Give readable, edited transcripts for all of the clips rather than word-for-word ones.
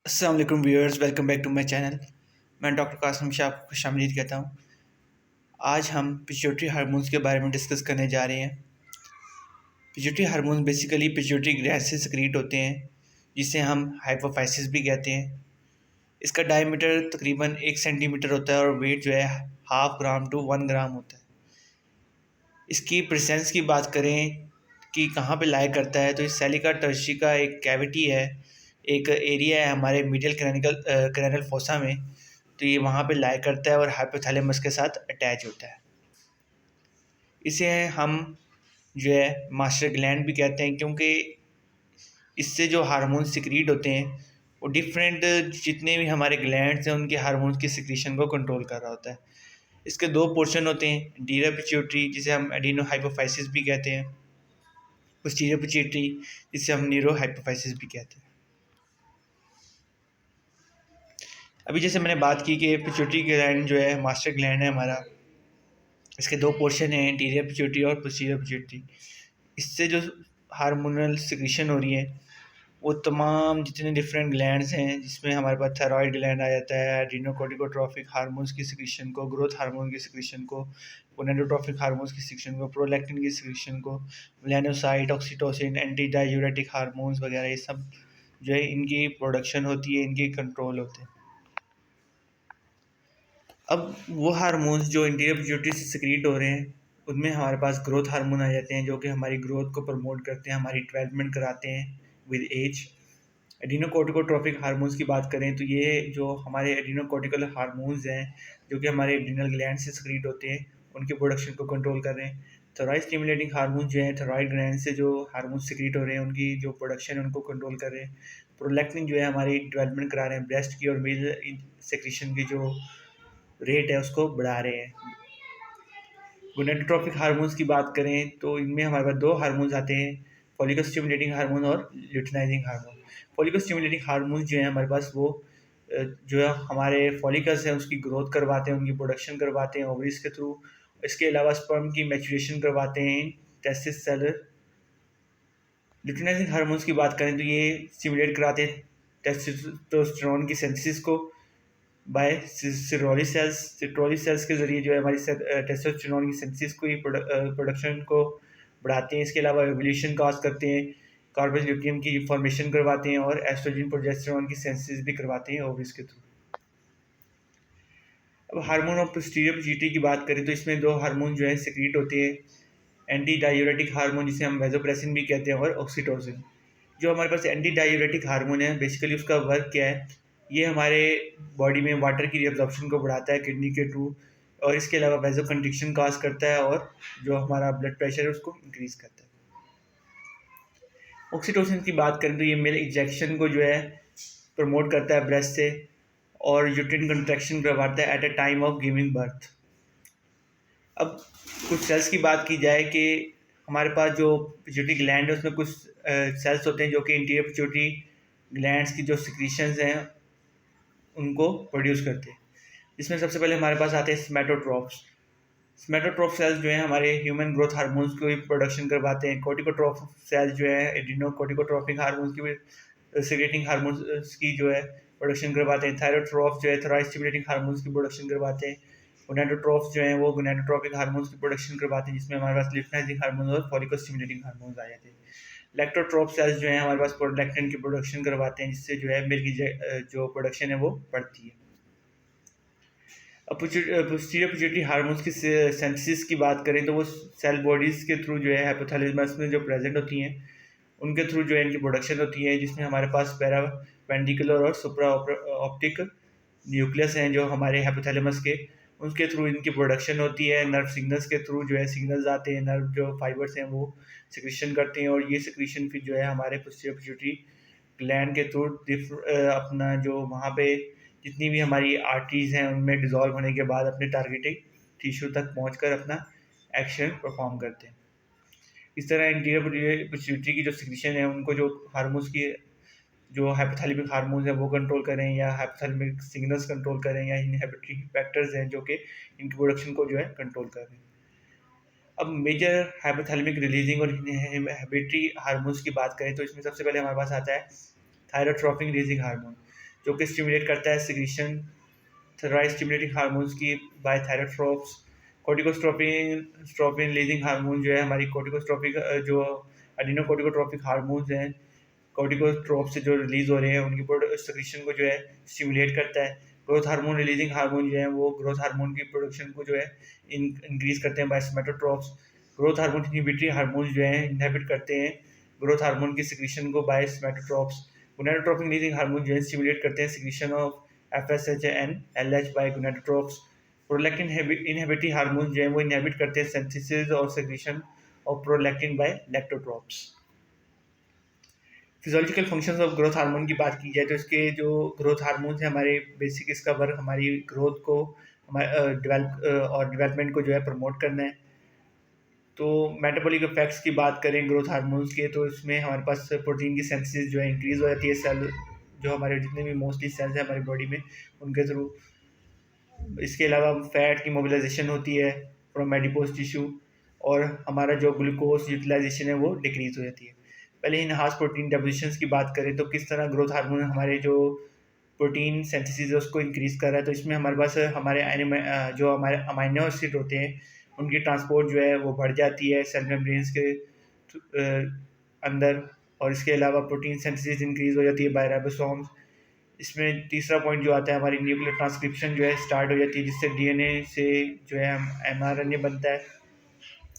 अस्सलाम वालेकुम viewers, welcome back to my channel. मैं डॉक्टर कासिम शाह आपको खुशामदीद कहता हूँ। आज हम पिट्यूटरी हार्मोन्स के बारे में डिस्कस करने जा रहे हैं। Pituitary hormones basically pituitary gland से सिक्रीट होते हैं, जिसे हम हाइपोफाइसिस भी कहते हैं। इसका डायमीटर तकरीबन 1 सेंटीमीटर होता है और वेट जो है 0.5 ग्राम टू 1 ग्राम होता है। इसकी प्रेजेंस की बात करें कि कहाँ पे लाई करता है, तो इस सेलिका टर्शी का एक कैविटी है, एक एरिया है हमारे मीडियल क्रैनियल फोसा में। तो ये वहाँ पे लाई करता है और हाइपोथैलेमस के साथ अटैच होता है। इसे हम जो है मास्टर ग्लैंड भी कहते हैं, क्योंकि इससे जो हार्मोन सिक्रीट होते हैं वो डिफरेंट जितने भी हमारे ग्लैंड्स हैं उनके हार्मोन्स की सिक्रीशन को कंट्रोल कर रहा होता है। इसके दो पोर्शन होते हैं, एंटीरियर पिट्यूटरी जिसे हम एडिनो हाइपोफाइसिस भी कहते हैं, पोस्टीरियर पिट्यूटरी जिसे हम न्यूरो हाइपोफाइसिस भी कहते हैं। अभी जैसे मैंने बात की कि पिट्यूटरी ग्लैंड जो है मास्टर ग्लैंड है हमारा, इसके दो पोर्शन हैं, एंटीरियर पिट्यूटरी और पोस्टीरियर पिट्यूटरी। इससे जो हार्मोनल सिक्रीशन हो रही है वो तमाम जितने डिफरेंट ग्लैंड्स हैं, जिसमें हमारे पास थायराइड ग्लैंड आ जाता है, एड्रीनोकोर्टिकोट्रॉफिक हार्मोन्स की सिक्रीशन को, ग्रोथ हार्मोन की सिक्रीशन को, गोनाडोट्रॉफिक हार्मोन्स की सिक्रीशन को, प्रोलैक्टिन की सिक्रीशन को, melanocyte, oxytocin, anti diuretic hormones वगैरह, ये सब जो है इनकी प्रोडक्शन होती है, इनके कंट्रोल होते हैं। अब वो हार्मोन्स जो इंटीरियर पिट्यूटरी से सिक्रीट हो रहे हैं उनमें हमारे पास ग्रोथ हार्मोन आ जाते हैं, जो कि हमारी ग्रोथ को प्रमोट करते हैं, हमारी डेवलपमेंट कराते हैं विद एज। एडिनोकोर्टिकोट्रॉफिक हार्मोन्स की बात करें तो ये जो हमारे एडिनोकोर्टिकल हार्मोन्स हैं, जो कि हमारे एड्रिनल ग्लैंड से सिक्रीट होते हैं, उनके प्रोडक्शन को कंट्रोल कर रहे हैं। थायराइड स्टिमुलेटिंग हार्मोन जो है थायराइड ग्लैंड से जो हार्मोन सिक्रीट हो रहे हैं उनकी जो प्रोडक्शन है उनको कंट्रोल कर रहे हैं। प्रोलैक्टिन जो है हमारी डेवलपमेंट करा रहे हैं, ब्रेस्ट की और मेल सेक्रेशन की जो रेट है उसको बढ़ा रहे हैं। गोनाडोट्रोपिक हार्मोन्स की बात करें तो इनमें हमारे पास दो हार्मोन्स आते हैं, फॉलिकल स्टिमुलेटिंग हार्मोन और luteinizing hormone. Follicle stimulating hormones जो है हमारे पास वो जो है हमारे फॉलिकल्स हैं उसकी ग्रोथ करवाते हैं, उनकी प्रोडक्शन करवाते हैं ओवरीज के थ्रू। इसके अलावा स्पर्म की मैच्योरेशन करवाते हैं टेस्टिस सेल। ल्यूटिनाइजिंग हार्मोन्स की बात करें तो ये स्टिमुलेट कराते हैं टेस्टोस्टेरोन की सिंथेसिस को बाय सिट्रोली सेल्स के ज़रिए, जो है हमारी टेस्टोस्टेरोन की सिंथेसिस को ही प्रोडक्शन को बढ़ाते हैं। इसके अलावा एवोल्यूशन काज करते हैं, कार्बन ल्यूटियम की फॉर्मेशन करवाते हैं और एस्ट्रोजन प्रोजेस्टेरोन की सिंथेसिस भी करवाते हैं ओवरीज के थ्रू। अब हार्मोन ऑफ पोस्टीरियर पिट्यूटरी की बात करें तो इसमें दो हार्मोन जो है सिक्रीट होते हैं, एंटी डायूरेटिक हार्मोन जिसे हम वेजोप्रेसिन भी कहते हैं और ऑक्सीटोसिन। जो हमारे पास एंटी डायूरेटिक हार्मोन है बेसिकली उसका वर्क क्या है, ये हमारे बॉडी में वाटर की रिअब्जॉर्प्शन को बढ़ाता है किडनी के थ्रू, और इसके अलावा वेजो कंस्ट्रिक्शन काज करता है और जो हमारा ब्लड प्रेशर है उसको इंक्रीज करता है। ऑक्सीटोसिन की बात करें तो ये मेल इंजेक्शन को जो है प्रमोट करता है ब्रेस्ट से, और यूट्रिन कंट्रैक्शन करवाता है at a time of giving birth. अब कुछ सेल्स की बात की जाए कि हमारे पास जो पिट्यूटरी ग्लैंड है उसमें कुछ सेल्स होते हैं जो कि इंटीरियर पिट्यूटरी ग्लैंड्स की जो सिक्रीशंस हैं उनको प्रोड्यूस करते हैं। इसमें सबसे पहले हमारे पास आते हैं स्मेटोट्रोफ्स। स्मेटोट्रोफ सेल्स जो है हमारे ह्यूमन ग्रोथ हार्मोन्स की प्रोडक्शन करवाते हैं। कोर्टिकोट्रोफ सेल्स जो है एड्रिनो कोर्टिकोट्रोफिक हार्मोन्स की सिक्रेटिंग हार्मोन्स की जो है प्रोडक्शन करवाते हैं। थायरोट्रोफ जो है थायराइड स्टिमुलेटिंग हार्मोन्स की प्रोडक्शन करवाते हैं। गोनाडोट्रोफ जो है वो गोनाडोट्रोपिक हार्मोन्स की प्रोडक्शन करवाते हैं, जिसमें हमारे पास ल्यूटिनाइजिंग हार्मोन्स और फॉलिकल स्टिमुलेटिंग हार्मोन्स आ जाते हैं। लैक्टोट्रोफ सेल्स जो है हमारे पास प्रोलैक्टिन की प्रोडक्शन करवाते हैं, जिससे जो है मिल्क की जो प्रोडक्शन है वो बढ़ती है। अब पोस्टीरियर पिट्यूटरी हार्मोन्स की सिंथेसिस की बात करें तो वो सेल बॉडीज़ के थ्रू जो है हाइपोथैलेमस में जो प्रेजेंट होती हैं उनके थ्रू जो है इनकी प्रोडक्शन होती है, जिसमें हमारे पास पैरा वेंटिकुलर और सुप्रा ऑप्टिक न्यूक्लियस हैं जो हमारे हाइपोथैलेमस के, उनके थ्रू इनकी प्रोडक्शन होती है। नर्व सिग्नल्स के थ्रू जो है सिग्नल्स आते हैं, नर्व जो फाइबर्स हैं वो सिक्रीशन करते हैं, और ये सिक्रीशन फिर जो है हमारे पोस्टीरियर पिट्यूटरी ग्लैंड के थ्रू अपना जो वहाँ पे जितनी भी हमारी आर्टरीज हैं उनमें डिज़ोल्व होने के बाद अपने टारगेटेड टिश्यू तक पहुंचकर अपना एक्शन परफॉर्म करते हैं। इस तरह इंटीरियर पिट्यूटरी की जो सिक्रीशन है उनको जो हार्मोन्स की जो हाइपोथैलेमिक हार्मोन्स हैं वो कंट्रोल करें, या हाइपोथैलेमिक सिग्नल्स कंट्रोल करें, या इनहिबिटरी फैक्टर्स हैं जो कि इनकी प्रोडक्शन को जो है कंट्रोल कर रहे हैं। अब मेजर हाइपोथैलेमिक रिलीजिंग और इनहिबिटरी हार्मोन्स की बात करें तो इसमें सबसे पहले हमारे पास आता है थायरोट्रोपिक रिलीजिंग हार्मोन। जो कि स्टिमुलेट करता है सिक्रीशन थायराइड स्टिमुलेटिंग हार्मोन्स की बाय थायरोट्रोप्स। कोर्टिकोस्ट्रोपिन रिलीजिंग हार्मोन जो है हमारी कोर्टिकोस्ट्रोपिक जो एडिनोकोर्टिकोट्रोपिक हार्मोन्स हैं कोर्टिकोट्रोप से जो रिलीज हो रहे हैं उनकी सिक्रीशन को जो है स्टिमुलेट करता है। ग्रोथ हार्मोन रिलीजिंग हार्मोन जो है वो ग्रोथ हार्मोन की प्रोडक्शन को जो है इंक्रीज करते हैं by somatotropes. Growth hormone inhibitory hormones जो है इनहिबिट करते हैं ग्रोथ हार्मोन की सिक्रीशन को by somatotropes. Gonadotropin releasing hormone जो है स्टिमुलेट करते हैं secretion of FSH and LH by gonadotropes। Prolactin inhibitory hormone जो है वो इनहिबिट करते हैं सिंथेसिस और secretion of prolactin by lactotropes. Physiological functions of growth hormone की बात की जाए तो इसके जो ग्रोथ हार्मोन्स हैं हमारे बेसिक इसका वर्क हमारी ग्रोथ को हमारे डेवलपमेंट को जो है प्रमोट करना है। तो मेटाबॉलिक इफेक्ट्स की बात करें ग्रोथ हार्मोन्स के तो इसमें हमारे पास प्रोटीन की सिंथेसिस जो है इंक्रीज हो जाती है सेल जो हमारे जितने भी मोस्टली सेल्स हैं हमारी बॉडी में उनके थ्रू। इसके अलावा फैट की मोबिलाइजेशन होती है फ्रॉम एडिपोज टिश्यू और हमारा जो ग्लूकोज यूटिलाइजेशन है वो डिक्रीज हो जाती है। पहले इनहांस प्रोटीन डेपोजिशन की बात करें तो किस तरह ग्रोथ हार्मोन हमारे जो प्रोटीन सिंथेसिस है उसको इंक्रीज कर रहा है। तो इसमें हमारे पास हमारे जो हमारे अमाइनो एसिड होते हैं उनकी ट्रांसपोर्ट जो है वो बढ़ जाती है सेल मेम्ब्रेन्स के अंदर। और इसके अलावा प्रोटीन सिंथेसिस इंक्रीज हो जाती है बाय राइबोसोम्स। इसमें तीसरा पॉइंट जो आता है हमारी न्यूक्लियर ट्रांसक्रिप्शन जो है स्टार्ट हो जाती है जिससे DNA से जो है mRNA बनता है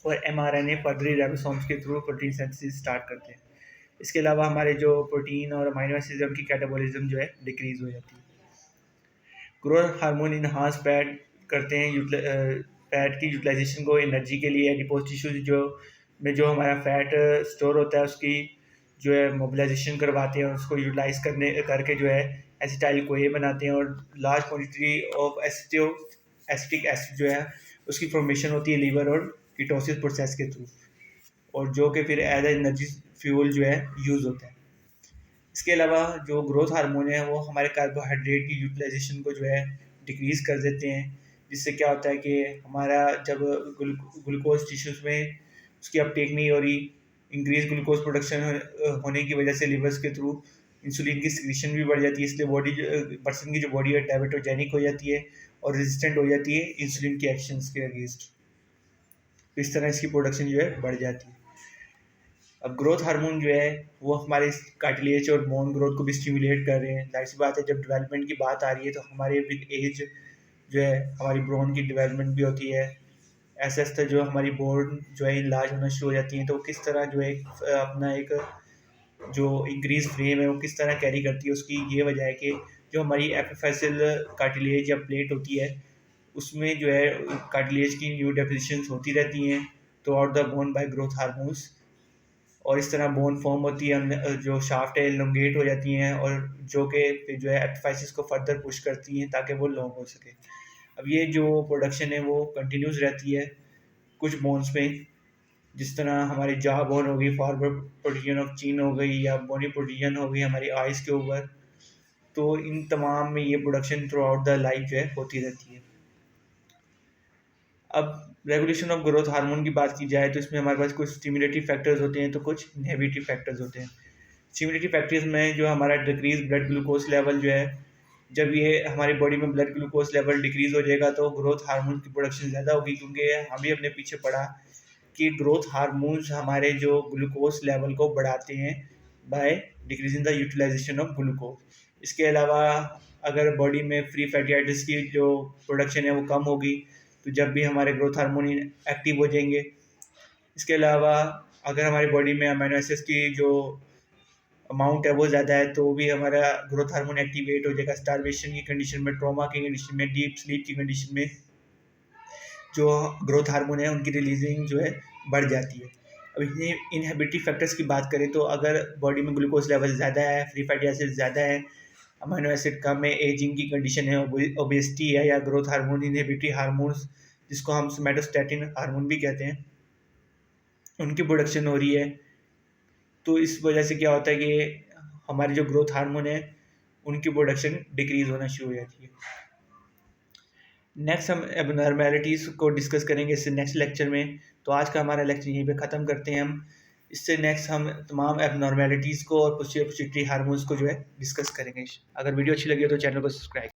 और mRNA फर्दर राइबोसोम्स के थ्रू प्रोटीन सिंथेसिस स्टार्ट करते हैं। इसके अलावा हमारे जो प्रोटीन और अमाइनो एसिड उनकी कैटाबॉलिज्म जो है डिक्रीज हो जाती है। ग्रोथ हार्मोन इनहांस फैट करते हैं फैट की यूटिलाइजेशन को एनर्जी के लिए एडिपोज टिश्यूज जो में जो हमारा फैट स्टोर होता है उसकी जो है मोबिलाइजेशन करवाते हैं और उसको यूटिलाइज करके जो है एसिटाइल को बनाते हैं और large quantity of acetic acid जो है उसकी फॉर्मेशन होती है लीवर और कीटोसिस प्रोसेस के थ्रू और जो कि फिर एज एनर्जी फ्यूल जो है यूज़ होता है। इसके अलावा जो ग्रोथ हार्मोन है वो हमारे कार्बोहाइड्रेट की यूटिलाइजेशन को जो है डिक्रीज कर देते हैं जिससे क्या होता है कि हमारा जब ग्लूकोज टिश्यूज में उसकी अपटेक नहीं हो रही इंक्रीज ग्लूकोज प्रोडक्शन होने की वजह से लिवर्स के थ्रू इंसुलिन की सिक्रीशन भी बढ़ जाती है इसलिए पर्सन की जो बॉडी है डायबिटोजेनिक हो जाती है और रेजिस्टेंट हो जाती है इंसुलिन के एक्शंस के अगेंस्ट। तो इस तरह इसकी प्रोडक्शन जो है बढ़ जाती है। अब ग्रोथ हार्मोन जो है वो हमारे कार्टिलेज और बोन ग्रोथ को भी स्टिमुलेट कर रहे हैं। जाहिर सी बात है जब डेवलपमेंट की बात आ रही है तो हमारे विद एज जो है हमारी बोन की डेवलपमेंट भी होती है। ऐसे ऐसे जो हमारी बोन जो है इनलार्ज होना शुरू हो जाती है तो किस तरह जो है अपना एक जो इंक्रीज फ्रेम है वो किस तरह कैरी करती है उसकी ये वजह है कि जो हमारी एपिफैसियल कार्टिलेज या प्लेट होती है उसमें जो है कार्टिलेज की न्यू डेपोजिशंस होती रहती हैं through out the borne by growth hormones और इस तरह बोन फॉर्म होती है जो शाफ्ट है एलोंगेट हो जाती हैं और जो कि जो है एपिफाइसिस को फर्दर पुश करती हैं ताकि वो लॉन्ग हो सके। अब ये जो प्रोडक्शन है वो कंटिन्यूस रहती है कुछ बोन्स में जिस तरह हमारी जा बोन हो गई फॉरवर्ड प्रोटीजन ऑफ चीन हो गई या बोनी प्रोटीजन हो गई हमारी आइज़ के ऊपर। तो इन तमाम में ये production through out the life जो है होती रहती है। अब रेगुलेशन ऑफ ग्रोथ हार्मोन की बात की जाए तो इसमें हमारे पास कुछ स्टिमुलेटरी फैक्टर्स होते हैं तो कुछ इनहिबिटरी फैक्टर्स होते हैं। स्टिमुलेटरी फैक्टर्स में जो हमारा डिक्रीज ब्लड ग्लूकोज लेवल जो है जब ये हमारी बॉडी में ब्लड ग्लूकोज लेवल डिक्रीज हो जाएगा तो ग्रोथ हार्मोन की प्रोडक्शन ज़्यादा होगी क्योंकि हम भी अपने पीछे पढ़ा कि ग्रोथ हार्मोन्स हमारे जो ग्लूकोज लेवल को बढ़ाते हैं by decreasing the utilization of glucose. इसके अलावा अगर बॉडी में फ्री फैटी एसिड्स की जो प्रोडक्शन है वो कम होगी तो जब भी हमारे ग्रोथ हार्मोन एक्टिव हो जाएंगे। इसके अलावा अगर हमारी बॉडी में अमीनो एसिड्स की जो अमाउंट है वो ज़्यादा है तो भी हमारा ग्रोथ हार्मोन एक्टिवेट हो जाएगा। स्टारवेशन की कंडीशन में ट्रॉमा की कंडीशन में डीप स्लीप की कंडीशन में जो ग्रोथ हार्मोन है उनकी रिलीजिंग जो है बढ़ जाती है। अब इनहिबिटरी फैक्टर्स की बात करें तो अगर बॉडी में ग्लूकोज लेवल ज़्यादा है फ्री फैटी एसिड ज़्यादा है अमीनो एसिड कम है एजिंग की कंडीशन है ओबेसिटी है या ग्रोथ हार्मोन इनहिबिटरी हार्मोन्स जिसको हम सोमैटोस्टैटिन हार्मोन भी कहते हैं उनकी प्रोडक्शन हो रही है तो इस वजह से क्या होता है कि हमारे जो ग्रोथ हार्मोन है उनकी प्रोडक्शन डिक्रीज होना शुरू हो जाती है। नेक्स्ट हम एबनॉर्मैलिटीज़ को डिस्कस करेंगे इससे नेक्स्ट लेक्चर में। तो आज का हमारा लेक्चर यहीं पे ख़त्म करते हैं हम। इससे नेक्स्ट हम तमाम एबनॉर्मेलिटीज़ को और पिट्यूटरी हार्मोन्स को जो है डिस्कस करेंगे। अगर वीडियो अच्छी लगी हो तो चैनल को सब्सक्राइब